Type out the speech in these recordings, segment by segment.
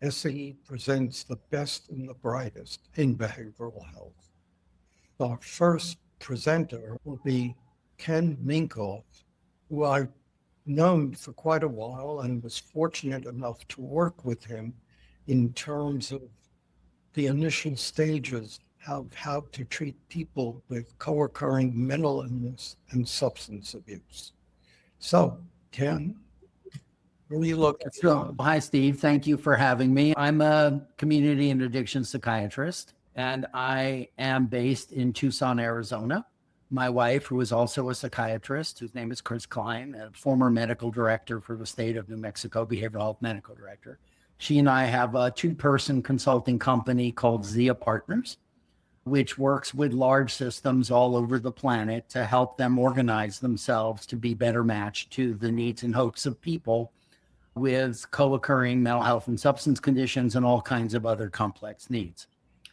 SAE presents the best and the brightest in behavioral health. Our first presenter will be Ken Minkoff, who I've known for quite a while and was fortunate enough to work with him in terms of the initial stages of how to treat people with co-occurring mental illness and substance abuse. So, Ken, what do you look at? So, hi, Steve. Thank you for having me. I'm a community and addiction psychiatrist, and I am based in Tucson, Arizona. My wife, who is also a psychiatrist, whose name is Chris Klein, a former medical director for the state of New Mexico, behavioral health medical director. She and I have a two-person consulting company called Zia Partners, which works with large systems all over the planet to help them organize themselves to be better matched to the needs and hopes of people with co-occurring mental health and substance conditions and all kinds of other complex needs.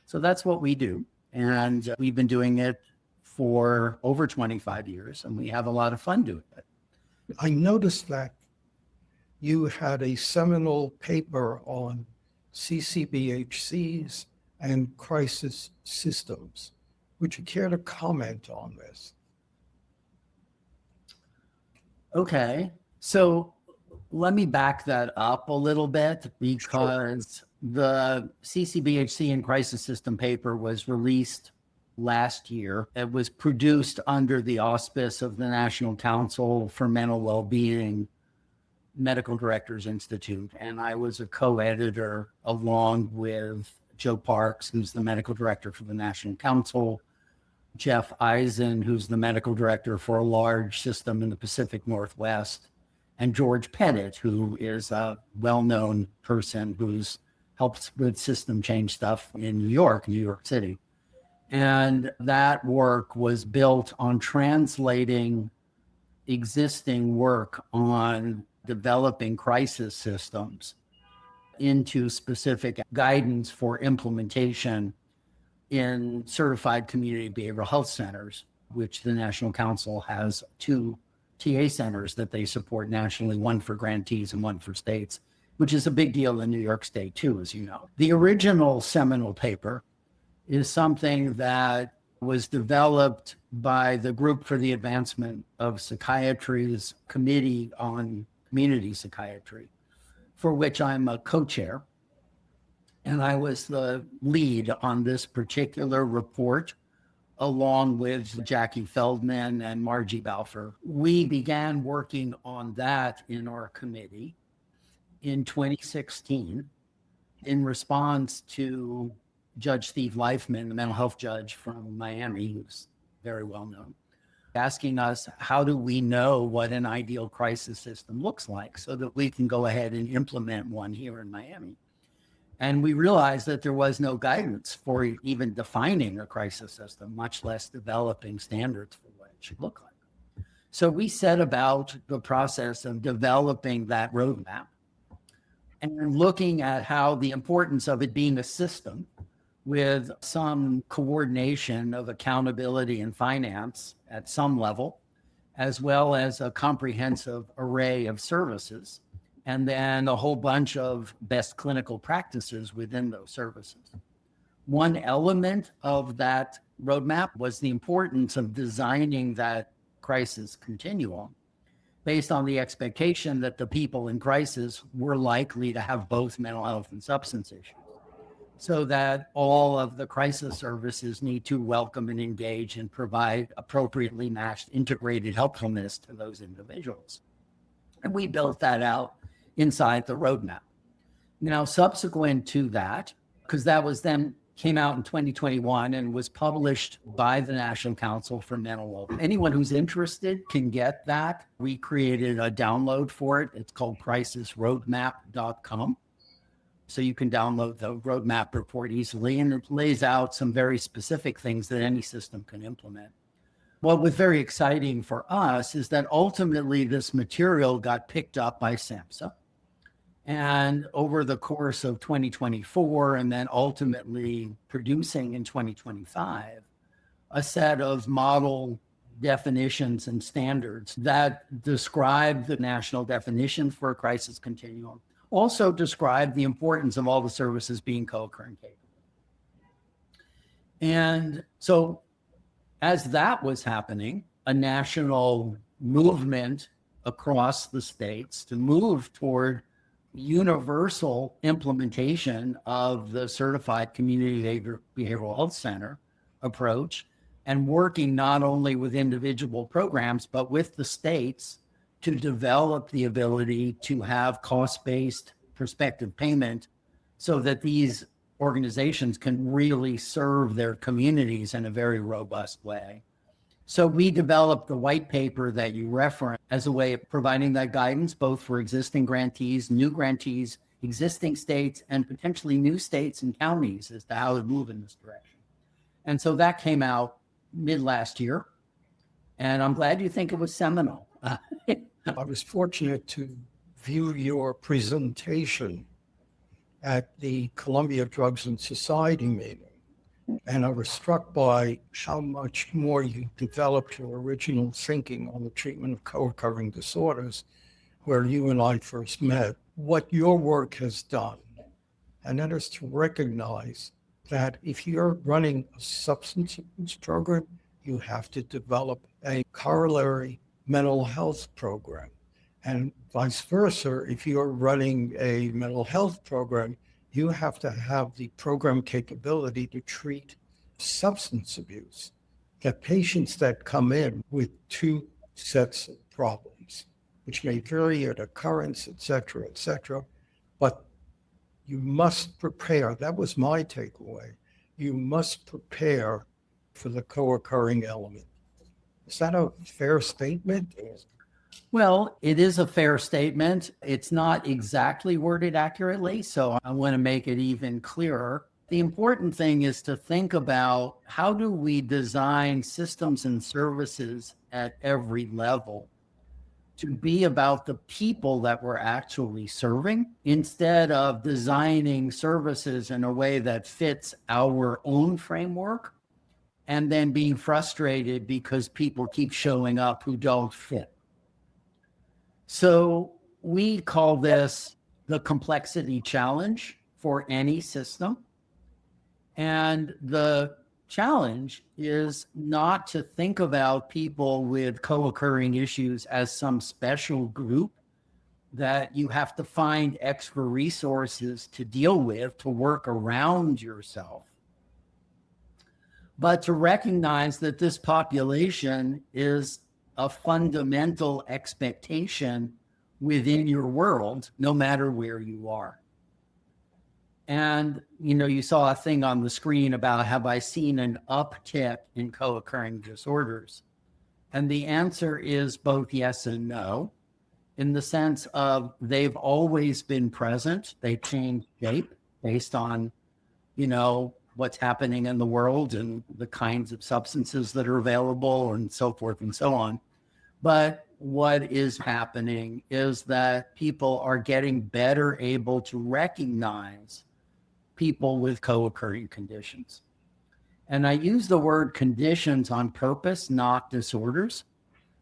So that's what we do. And we've been doing it for over 25 years, and we have a lot of fun doing it. I noticed that you had a seminal paper on CCBHCs and crisis systems. Would you care to comment on this? Okay, so let me back that up a little bit, because the CCBHC and crisis system paper was released last year. It was produced under the auspice of the National Council for Mental Wellbeing Medical Directors Institute, and I was a co-editor along with Joe Parks, who's the medical director for the National Council, Jeff Eisen, who's the medical director for a large system in the Pacific Northwest, and George Pettit, who is a well-known person who's helped with system change stuff in New York City. And that work was built on translating existing work on developing crisis systems into specific guidance for implementation in certified community behavioral health centers, which the National Council has two TA centers that they support nationally, one for grantees and one for states, which is a big deal in New York State too, as you know. The original seminal paper is something that was developed by the Group for the Advancement of Psychiatry's Committee on Community Psychiatry, for which I'm a co-chair. And I was the lead on this particular report, along with Jackie Feldman and Margie Balfour. We began working on that in our committee in 2016 in response to Judge Steve Leifman, the mental health judge from Miami, who's very well known, asking us, how do we know what an ideal crisis system looks like so that we can go ahead and implement one here in Miami? And we realized that there was no guidance for even defining a crisis system, much less developing standards for what it should look like. So we set about the process of developing that roadmap and looking at how the importance of it being a system with some coordination of accountability and finance at some level, as well as a comprehensive array of services, and then a whole bunch of best clinical practices within those services. One element of that roadmap was the importance of designing that crisis continuum based on the expectation that the people in crisis were likely to have both mental health and substance issues, so that all of the crisis services need to welcome and engage and provide appropriately matched integrated helpfulness to those individuals. And we built that out inside the roadmap. Now, subsequent to that, because that was then came out in 2021 and was published by the National Council for Mental Wellbeing. Anyone who's interested can get that. We created a download for it. It's called crisisroadmap.com. So you can download the roadmap report easily, and it lays out some very specific things that any system can implement. What was very exciting for us is that ultimately this material got picked up by SAMHSA. And over the course of 2024, and then ultimately producing in 2025, a set of model definitions and standards that describe the national definition for a crisis continuum, also described the importance of all the services being co-occurring capable. And so as that was happening, a national movement across the states to move toward universal implementation of the certified community behavioral health center approach, and working not only with individual programs, but with the states to develop the ability to have cost-based prospective payment so that these organizations can really serve their communities in a very robust way. So we developed the white paper that you referenced as a way of providing that guidance, both for existing grantees, new grantees, existing states, and potentially new states and counties as to how to move in this direction. And so that came out mid last year. And I'm glad you think it was seminal. I was fortunate to view your presentation at the Columbia Drugs and Society meeting. And I was struck by how much more you developed your original thinking on the treatment of co-occurring disorders, where you and I first met. What your work has done, and that is to recognize that if you're running a substance abuse program, you have to develop a corollary mental health program. And vice versa, if you're running a mental health program, you have to have the program capability to treat substance abuse. That patients that come in with two sets of problems, which may vary at occurrence, et cetera, but you must prepare. That was my takeaway. You must prepare for the co-occurring element. Is that a fair statement? Well, it is a fair statement. It's not exactly worded accurately, so I want to make it even clearer. The important thing is to think about how do we design systems and services at every level to be about the people that we're actually serving, instead of designing services in a way that fits our own framework and then being frustrated because people keep showing up who don't fit. So we call this the complexity challenge for any system. And the challenge is not to think about people with co-occurring issues as some special group that you have to find extra resources to deal with, to work around yourself, but to recognize that this population is a fundamental expectation within your world, no matter where you are. And, you saw a thing on the screen about, have I seen an uptick in co-occurring disorders? And the answer is both yes and no, in the sense of they've always been present. They change shape based on, what's happening in the world and the kinds of substances that are available and so forth and so on. But what is happening is that people are getting better able to recognize people with co-occurring conditions. And I use the word conditions on purpose, not disorders,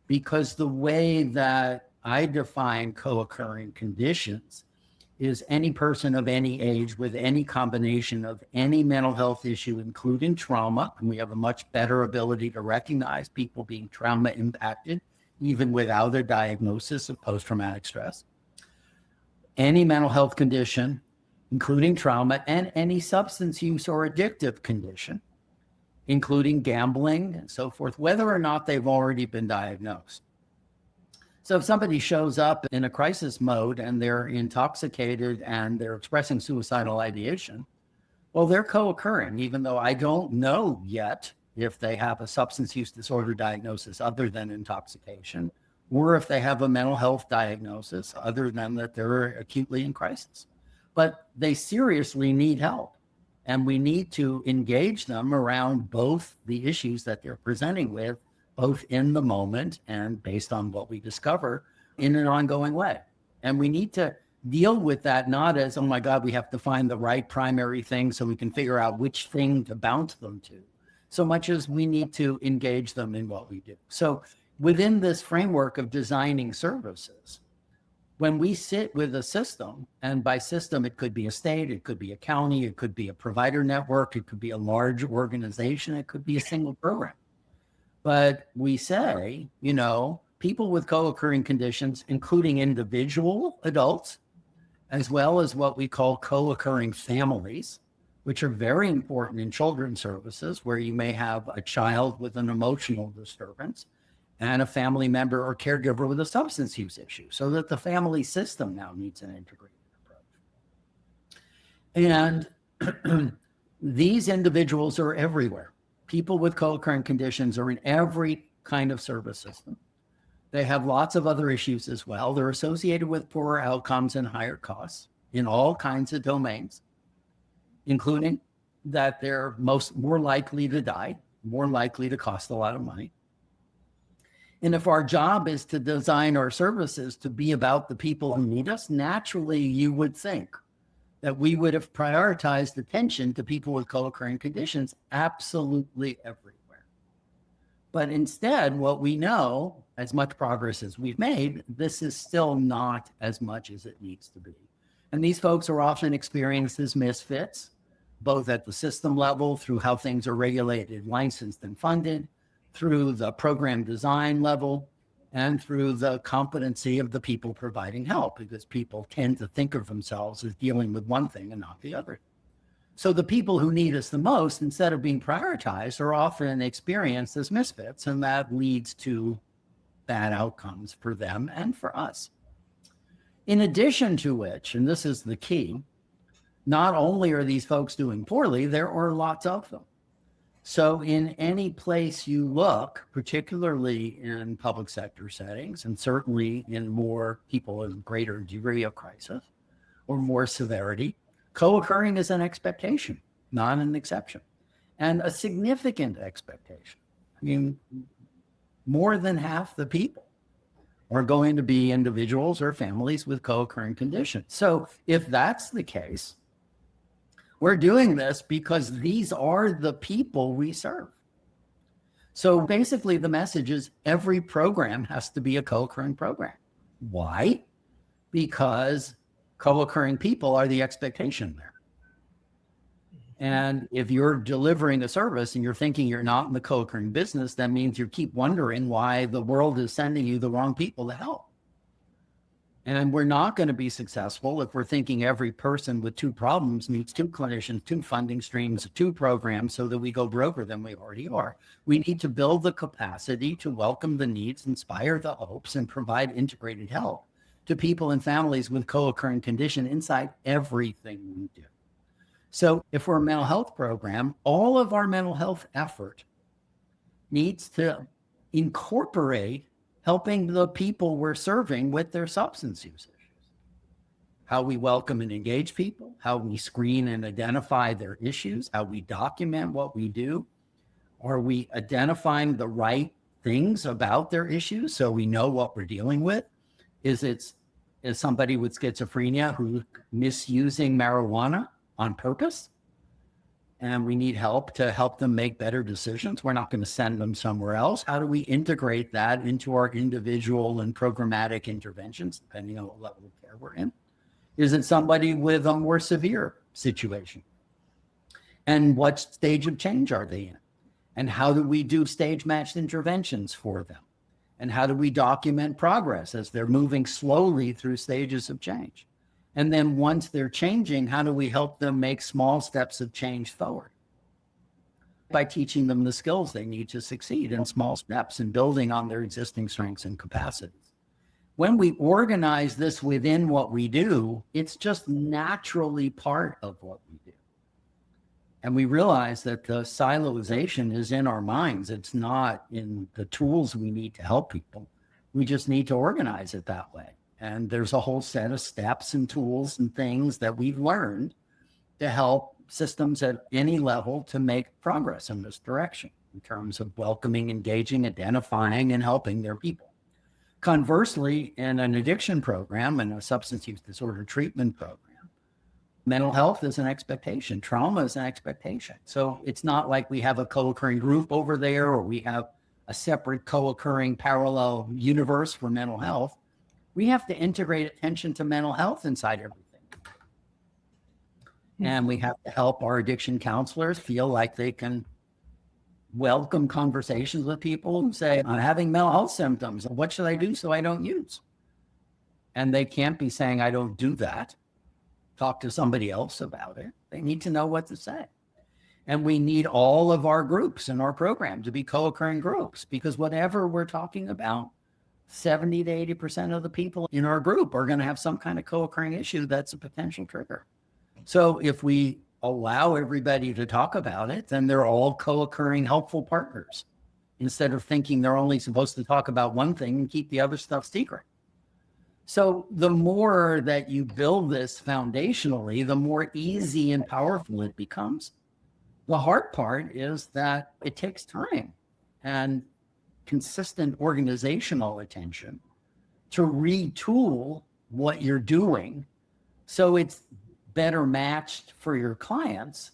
because the way that I define co-occurring conditions is any person of any age with any combination of any mental health issue, including trauma. And we have a much better ability to recognize people being trauma impacted, even without a diagnosis of post-traumatic stress. Any mental health condition, including trauma, and any substance use or addictive condition, including gambling and so forth, whether or not they've already been diagnosed. So if somebody shows up in a crisis mode and they're intoxicated and they're expressing suicidal ideation, well, they're co-occurring, even though I don't know yet if they have a substance use disorder diagnosis other than intoxication, or if they have a mental health diagnosis other than that they're acutely in crisis. But they seriously need help. And we need to engage them around both the issues that they're presenting with, both in the moment and based on what we discover in an ongoing way. And we need to deal with that not as, oh my God, we have to find the right primary thing so we can figure out which thing to bounce them to, so much as we need to engage them in what we do. So within this framework of designing services, when we sit with a system, and by system, it could be a state, it could be a county, it could be a provider network, it could be a large organization, it could be a single program. But we say, people with co-occurring conditions, including individual adults, as well as what we call co-occurring families, which are very important in children's services, where you may have a child with an emotional disturbance and a family member or caregiver with a substance use issue, so that the family system now needs an integrated approach. And these individuals are everywhere. People with co-occurring conditions are in every kind of service system. They have lots of other issues as well. They're associated with poorer outcomes and higher costs in all kinds of domains, including that they're more likely to die, more likely to cost a lot of money. And if our job is to design our services to be about the people who need us, naturally you would think that we would have prioritized attention to people with co-occurring conditions absolutely everywhere. But instead, what we know, as much progress as we've made, this is still not as much as it needs to be. And these folks are often experienced as misfits, both at the system level through how things are regulated, licensed, and funded, through the program design level, and through the competency of the people providing help, because people tend to think of themselves as dealing with one thing and not the other. So the people who need us the most, instead of being prioritized, are often experienced as misfits, and that leads to bad outcomes for them and for us. In addition to which, and this is the key, not only are these folks doing poorly, there are lots of them. So in any place you look, particularly in public sector settings, and certainly in more people in greater degree of crisis or more severity, co-occurring is an expectation, not an exception, and a significant expectation. I mean, more than half the people are going to be individuals or families with co-occurring conditions. So if that's the case, we're doing this because these are the people we serve. So basically the message is every program has to be a co-occurring program. Why? Because co-occurring people are the expectation there. And if you're delivering a service and you're thinking you're not in the co-occurring business, that means you keep wondering why the world is sending you the wrong people to help. And we're not going to be successful if we're thinking every person with two problems needs two clinicians, two funding streams, two programs, so that we go broker than we already are. We need to build the capacity to welcome the needs, inspire the hopes, and provide integrated help to people and families with co-occurring condition inside everything we do. So if we're a mental health program, all of our mental health effort needs to incorporate helping the people we're serving with their substance use issues. How we welcome and engage people, how we screen and identify their issues, how we document what we do. Are we identifying the right things about their issues so we know what we're dealing with? Is somebody with schizophrenia who's misusing marijuana on purpose? And we need help to help them make better decisions. We're not going to send them somewhere else. How do we integrate that into our individual and programmatic interventions, depending on what level of care we're in? Is it somebody with a more severe situation? And what stage of change are they in? And how do we do stage-matched interventions for them? And how do we document progress as they're moving slowly through stages of change? And then once they're changing, how do we help them make small steps of change forward? By teaching them the skills they need to succeed in small steps and building on their existing strengths and capacities. When we organize this within what we do, it's just naturally part of what we do. And we realize that the siloization is in our minds. It's not in the tools we need to help people. We just need to organize it that way. And there's a whole set of steps and tools and things that we've learned to help systems at any level to make progress in this direction in terms of welcoming, engaging, identifying, and helping their people. Conversely, in an addiction program and a substance use disorder treatment program, mental health is an expectation. Trauma is an expectation. So it's not like we have a co-occurring group over there or we have a separate co-occurring parallel universe for mental health. We have to integrate attention to mental health inside everything. And we have to help our addiction counselors feel like they can welcome conversations with people who say, I'm having mental health symptoms. What should I do so I don't use? And they can't be saying, I don't do that. Talk to somebody else about it. They need to know what to say. And we need all of our groups in our program to be co-occurring groups, because whatever we're talking about, 70 to 80% of the people in our group are going to have some kind of co-occurring issue that's a potential trigger. So if we allow everybody to talk about it, then they're all co-occurring helpful partners, instead of thinking they're only supposed to talk about one thing and keep the other stuff secret. So the more that you build this foundationally, the more easy and powerful it becomes. The hard part is that it takes time and consistent organizational attention to retool what you're doing so it's better matched for your clients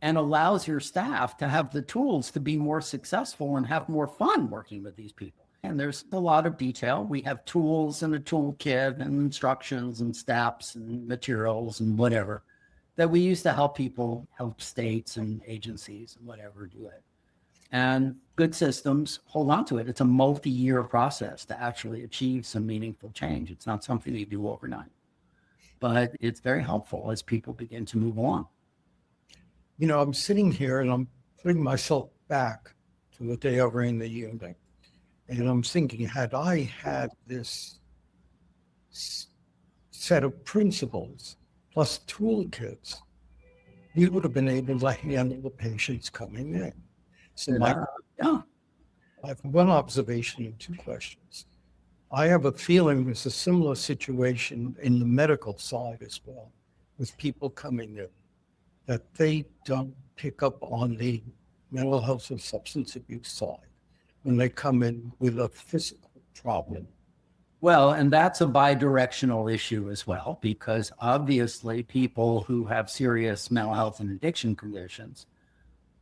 and allows your staff to have the tools to be more successful and have more fun working with these people. And there's a lot of detail. We have tools and a toolkit and instructions and steps and materials and whatever that we use to help people, help states and agencies and whatever do it. And good systems hold on to it. It's a multi-year process to actually achieve some meaningful change. It's not something you do overnight, but it's very helpful as people begin to move along. You know, I'm sitting here and I'm putting myself back to the day I ran the unit. And I'm thinking, had I had this set of principles plus toolkits, you would have been able to handle the patients coming in. So I have one observation and two questions. I have a feeling there's a similar situation in the medical side as well, with people coming in, that they don't pick up on the mental health and substance abuse side when they come in with a physical problem. Well, and that's a bi-directional issue as well, because obviously people who have serious mental health and addiction conditions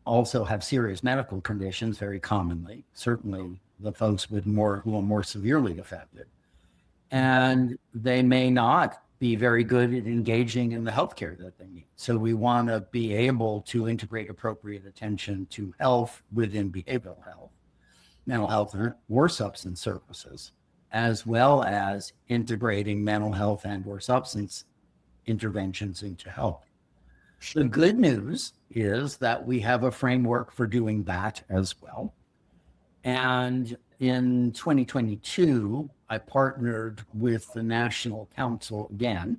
also have serious medical conditions very commonly, certainly the folks with who are more severely affected. And they may not be very good at engaging in the healthcare that they need. So we want to be able to integrate appropriate attention to health within behavioral health, mental health or substance services, as well as integrating mental health and or substance interventions into health. The good news is that we have a framework for doing that as well. And in 2022, I partnered with the National Council again,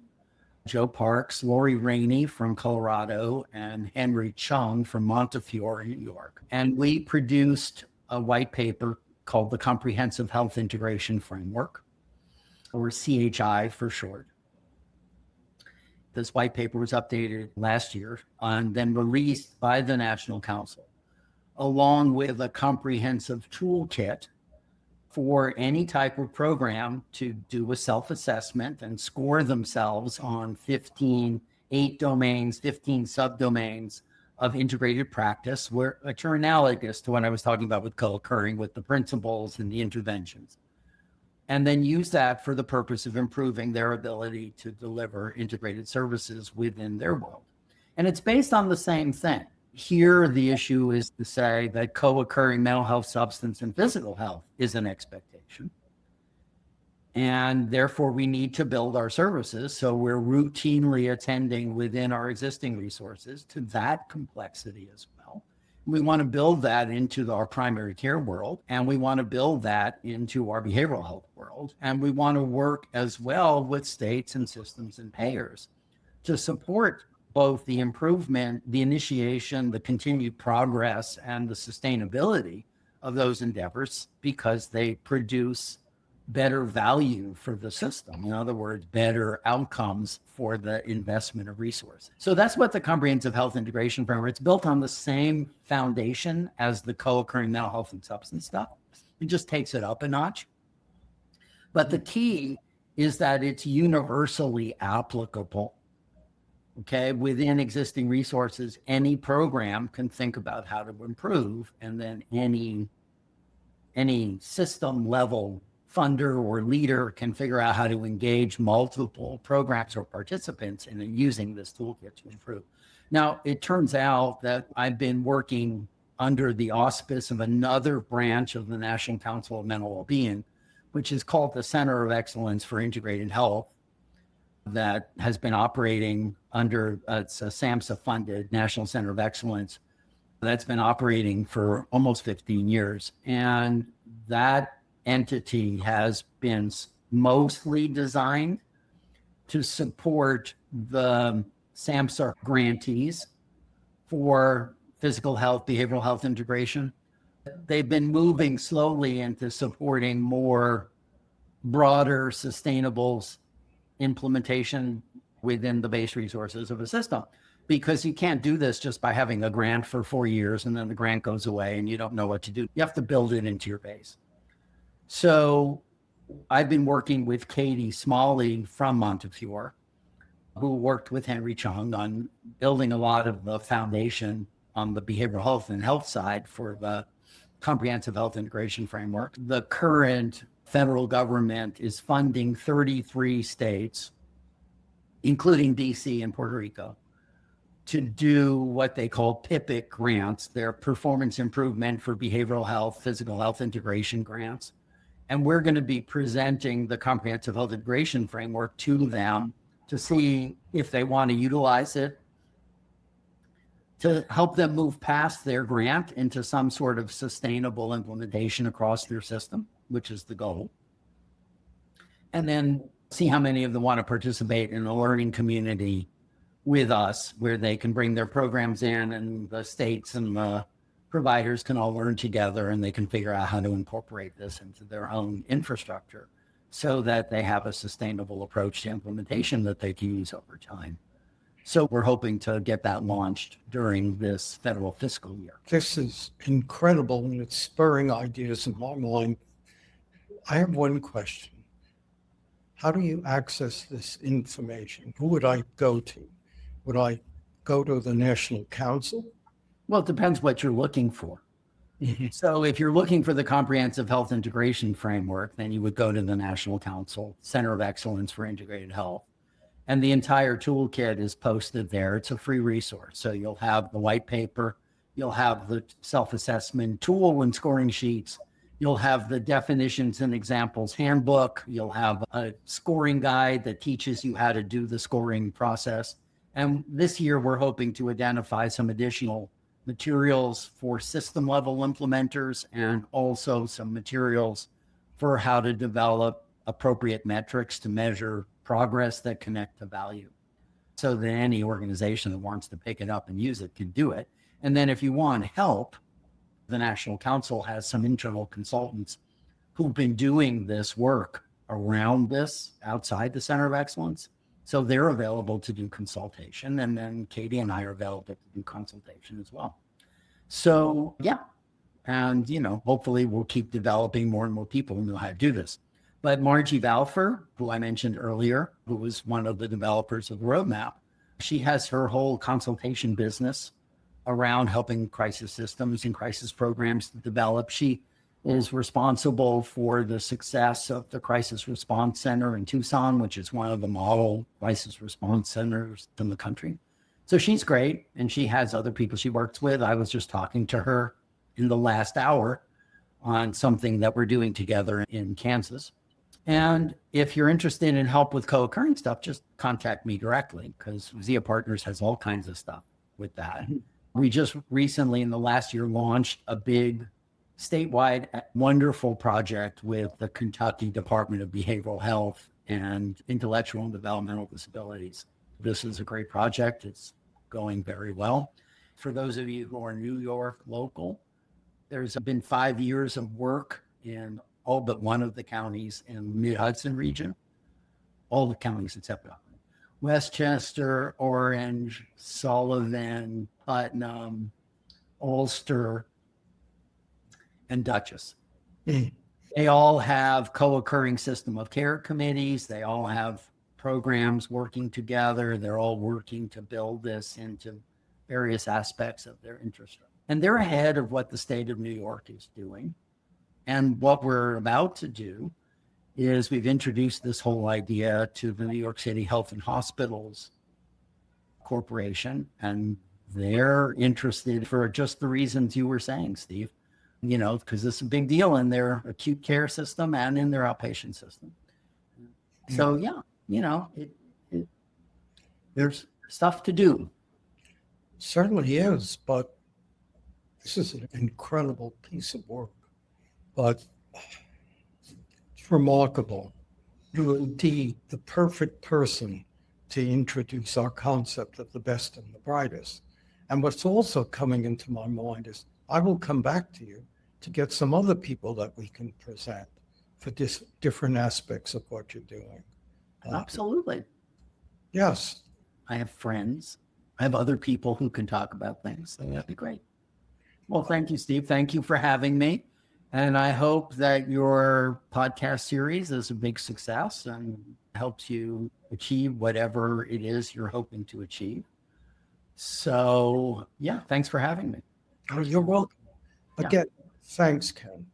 Joe Parks, Lori Rainey from Colorado, and Henry Chung from Montefiore, New York. And we produced a white paper called the Comprehensive Health Integration Framework, or CHI for short. This white paper was updated last year and then released by the National Council, along with a comprehensive toolkit for any type of program to do a self-assessment and score themselves on 15 subdomains of integrated practice, which are analogous to what I was talking about with co-occurring, with the principles and the interventions. And then use that for the purpose of improving their ability to deliver integrated services within their world. And it's based on the same thing. Here, the issue is to say that co-occurring mental health, substance, and physical health is an expectation. And therefore, we need to build our services so we're routinely attending within our existing resources to that complexity as well. We want to build that into our primary care world, and we want to build that into our behavioral health world. And we want to work as well with states and systems and payers to support both the improvement, the initiation, the continued progress, and the sustainability of those endeavors, because they produce better value for the system. In other words, better outcomes for the investment of resources. So that's what the Comprehensive Health Integration Framework, it's built on the same foundation as the co-occurring mental health and substance stuff. It just takes it up a notch. But the key is that it's universally applicable. Okay, within existing resources, any program can think about how to improve, and then any system level funder or leader can figure out how to engage multiple programs or participants in using this toolkit to improve. Now, it turns out that I've been working under the auspice of another branch of the National Council of Mental Wellbeing, which is called the Center of Excellence for Integrated Health, that has been operating under, it's a SAMHSA-funded National Center of Excellence that's been operating for almost 15 years. And that entity has been mostly designed to support the SAMHSA grantees for physical health, behavioral health integration. They've been moving slowly into supporting more broader, sustainable implementation within the base resources of a system, because you can't do this just by having a grant for 4 years and then the grant goes away and you don't know what to do. You have to build it into your base. So I've been working with Katie Smalley from Montefiore, who worked with Henry Chung on building a lot of the foundation on the behavioral health and health side for the comprehensive health integration framework. The current federal government is funding 33 states, including DC and Puerto Rico, to do what they call PIPIC grants. They're performance improvement for behavioral health, physical health integration grants. And we're going to be presenting the comprehensive health integration framework to them to see if they want to utilize it to help them move past their grant into some sort of sustainable implementation across their system, which is the goal. And then see how many of them want to participate in a learning community with us, where they can bring their programs in and the states and the providers can all learn together and they can figure out how to incorporate this into their own infrastructure so that they have a sustainable approach to implementation that they can use over time. So we're hoping to get that launched during this federal fiscal year. This is incredible, and it's spurring ideas in my mind. I have one question. How do you access this information? Who would I go to? Would I go to the National Council? Well, it depends what you're looking for. So if you're looking for the comprehensive health integration framework, then you would go to the National Council, Center of Excellence for Integrated Health. And the entire toolkit is posted there. It's a free resource. So you'll have the white paper, you'll have the self-assessment tool and scoring sheets, you'll have the definitions and examples handbook, you'll have a scoring guide that teaches you how to do the scoring process. And this year, we're hoping to identify some additional materials for system level implementers and also some materials for how to develop appropriate metrics to measure progress that connect to value, so that any organization that wants to pick it up and use it can do it. And then if you want help, the National Council has some internal consultants who've been doing this work around this outside the Center of Excellence. So they're available to do consultation, and then Katie and I are available to do consultation as well. So yeah, and hopefully we'll keep developing more and more people who know how to do this. But Margie Balfour, who I mentioned earlier, who was one of the developers of the roadmap, she has her whole consultation business around helping crisis systems and crisis programs to develop. She is responsible for the success of the Crisis Response Center in Tucson, which is one of the model crisis response centers in the country. So she's great, and she has other people she works with. I was just talking to her in the last hour on something that we're doing together in Kansas. And if you're interested in help with co-occurring stuff, just contact me directly, because Zia Partners has all kinds of stuff with that. We just recently in the last year launched a big statewide wonderful project with the Kentucky Department of Behavioral Health and Intellectual and Developmental Disabilities. This is a great project. It's going very well. For those of you who are New York local, there's been 5 years of work in all but one of the counties in the Mid-Hudson region, all the counties except Westchester, Orange, Sullivan, Putnam, Ulster, and Dutchess. They all have co-occurring system of care committees. They all have programs working together. They're all working to build this into various aspects of their infrastructure. And they're ahead of what the state of New York is doing. And what we're about to do is we've introduced this whole idea to the New York City Health and Hospitals Corporation, and they're interested for just the reasons you were saying, Steve, because this is a big deal in their acute care system and in their outpatient system. So yeah, there's stuff to do. Certainly is, but this is an incredible piece of work. But it's remarkable. You're indeed the perfect person to introduce our concept of the best and the brightest. And what's also coming into my mind is I will come back to you to get some other people that we can present for different aspects of what you're doing. Absolutely. Yes. I have friends. I have other people who can talk about things. So that'd be great. Well, thank you, Steve. Thank you for having me. And I hope that your podcast series is a big success and helps you achieve whatever it is you're hoping to achieve. So, yeah, thanks for having me. Oh, you're welcome. Again, thanks, Ken.